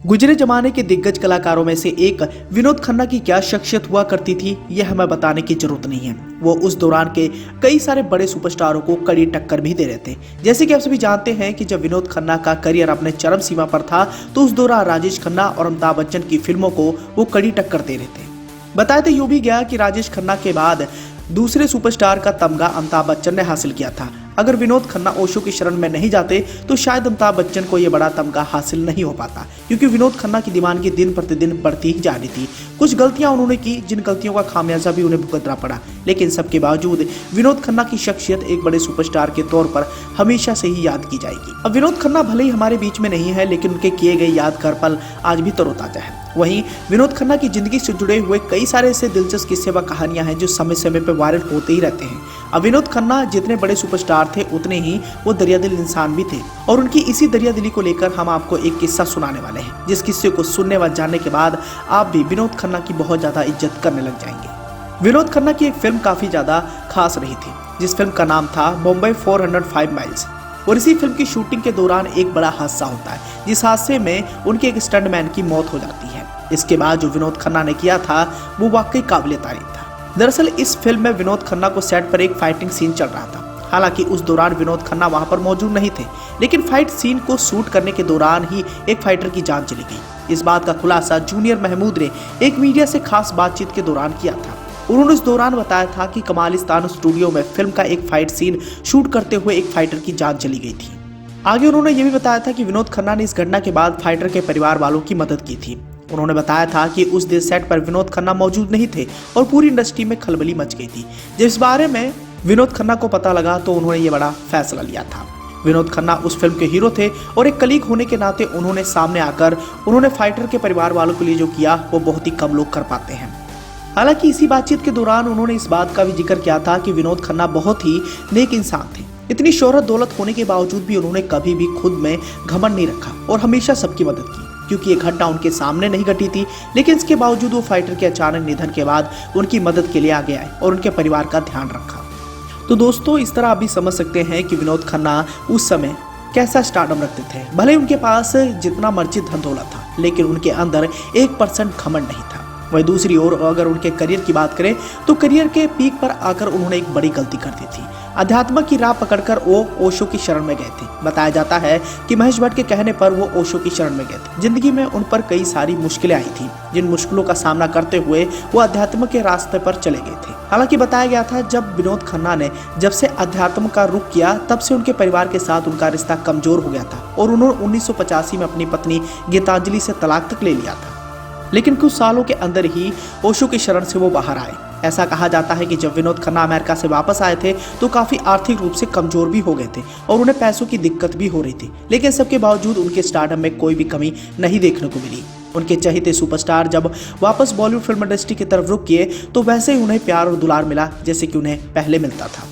गुजरे जमाने के दिग्गज कलाकारों में से एक विनोद खन्ना की क्या शख्सियत हुआ करती थी यह हमें बताने की जरूरत नहीं है। वो उस दौरान के कई सारे बड़े सुपरस्टारों को कड़ी टक्कर भी दे रहे थे। जैसे कि आप सभी जानते हैं कि जब विनोद खन्ना का करियर अपने चरम सीमा पर था तो उस दौरान राजेश खन्ना और अमिताभ बच्चन की फिल्मों को वो कड़ी टक्कर दे रहे थे। बताया तो यूं भी गया कि राजेश खन्ना के बाद दूसरे सुपरस्टार का तमगा अमिताभ बच्चन ने हासिल किया था। अगर विनोद खन्ना ओशो की शरण में नहीं जाते तो शायद अमिताभ बच्चन को यह बड़ा तमगा हासिल नहीं हो पाता, क्योंकि विनोद खन्ना की दीवानगी दिन प्रतिदिन बढ़ती ही जा रही थी। कुछ गलतियां उन्होंने की जिन गलतियों का खामियाजा भी उन्हें भुगतना पड़ा, लेकिन सबके बावजूद विनोद खन्ना की शख्सियत एक बड़े सुपरस्टार के तौर पर हमेशा से ही याद की जाएगी। अब विनोद खन्ना भले ही हमारे बीच में नहीं है, लेकिन उनके किए गए यादगार पल आज भी तरोताजा है। वहीं विनोद खन्ना की जिंदगी से जुड़े हुए कई सारे ऐसे दिलचस्प किस्से व कहानियां हैं जो समय समय पर वायरल होते ही रहते हैं। अब विनोद खन्ना जितने बड़े सुपरस्टार थे उतने ही वो दरियादिल इंसान भी थे, और उनकी इसी दरियादिली को लेकर हम आपको एक किस्सा सुनाने वाले हैं, जिस किस्से को सुनने व जानने के बाद आप भी विनोद खन्ना की बहुत ज्यादा इज्जत करने लग जाएंगे। विनोद खन्ना की एक फिल्म काफी ज्यादा खास रही थी, जिस फिल्म का नाम था मुंबई 405 माइल्स, और इसी फिल्म की शूटिंग के दौरान एक बड़ा हादसा होता है, जिस हादसे में उनके एक स्टंटमैन की मौत हो जाती है। इसके बाद जो विनोद खन्ना ने किया था वो वाकई काबिले तारीफ था। दरअसल इस फिल्म में विनोद खन्ना को सेट पर एक फाइटिंग सीन चल रहा था। हालांकि उस दौरान विनोद खन्ना वहां पर मौजूद नहीं थे, लेकिन फाइट सीन को शूट करने के दौरान ही एक फाइटर की जान चली गई। इस बात का खुलासा जूनियर महमूद ने एक मीडिया से खास बातचीत के दौरान किया था। उन्होंने उस दौरान बताया था कि कमालिस्तान स्टूडियो में फिल्म का एक फाइट सीन शूट करते हुए एक फाइटर की जान चली गई थी। आगे उन्होंने ये भी बताया था कि विनोद खन्ना ने इस घटना के बाद फाइटर के परिवार वालों की मदद की थी। उन्होंने बताया था कि उस दिन सेट पर विनोद खन्ना मौजूद नहीं थे और पूरी इंडस्ट्री में खलबली मच गई थी। जब इस बारे में विनोद खन्ना को पता लगा तो उन्होंने ये बड़ा फैसला लिया था। विनोद खन्ना उस फिल्म के हीरो थे और एक कलीग होने के नाते उन्होंने सामने आकर उन्होंने फाइटर के परिवार वालों के लिए जो किया वो बहुत ही कम लोग कर पाते हैं। हालांकि इसी बातचीत के दौरान उन्होंने इस बात का भी जिक्र किया था कि विनोद खन्ना बहुत ही नेक इंसान थे। इतनी शोहरत दौलत होने के बावजूद भी उन्होंने कभी भी खुद में घमंड नहीं रखा और हमेशा सबकी मदद की, क्योंकि ये घटना उनके सामने नहीं घटी थी, लेकिन इसके बावजूद वो फाइटर के अचानक निधन के बाद उनकी मदद के लिए आगे आए और उनके परिवार का ध्यान रखा। तो दोस्तों, इस तरह आप भी समझ सकते हैं कि विनोद खन्ना उस समय कैसा स्टारडम रखते थे। भले उनके पास जितना मर्जी धन दौलत था, लेकिन उनके अंदर 1% घमंड नहीं था। वहीं दूसरी ओर अगर उनके करियर की बात करें तो करियर के पीक पर आकर उन्होंने एक बड़ी गलती कर दी थी। अध्यात्म की राह पकड़कर वो ओशो की शरण में गए थे। बताया जाता है कि महेश भट्ट के कहने पर वो ओशो की शरण में गए थे। जिंदगी में उन पर कई सारी मुश्किलें आई थी, जिन मुश्किलों का सामना करते हुए वो अध्यात्म के रास्ते पर चले गए थे। हालांकि बताया गया था जब विनोद खन्ना ने जब से अध्यात्म का रुख किया तब से उनके परिवार के साथ उनका रिश्ता कमजोर हो गया था और उन्होंने 1985 में अपनी पत्नी गीतांजलि से तलाक तक ले लिया था। लेकिन कुछ सालों के अंदर ही ओशो की शरण से वो बाहर आए। ऐसा कहा जाता है कि जब विनोद खन्ना अमेरिका से वापस आए थे तो काफी आर्थिक रूप से कमजोर भी हो गए थे और उन्हें पैसों की दिक्कत भी हो रही थी, लेकिन सबके बावजूद उनके स्टारडम में कोई भी कमी नहीं देखने को मिली। उनके चहेते सुपरस्टार जब वापस बॉलीवुड फिल्म इंडस्ट्री की तरफ रुख किए तो वैसे ही उन्हें प्यार और दुलार मिला जैसे कि उन्हें पहले मिलता था।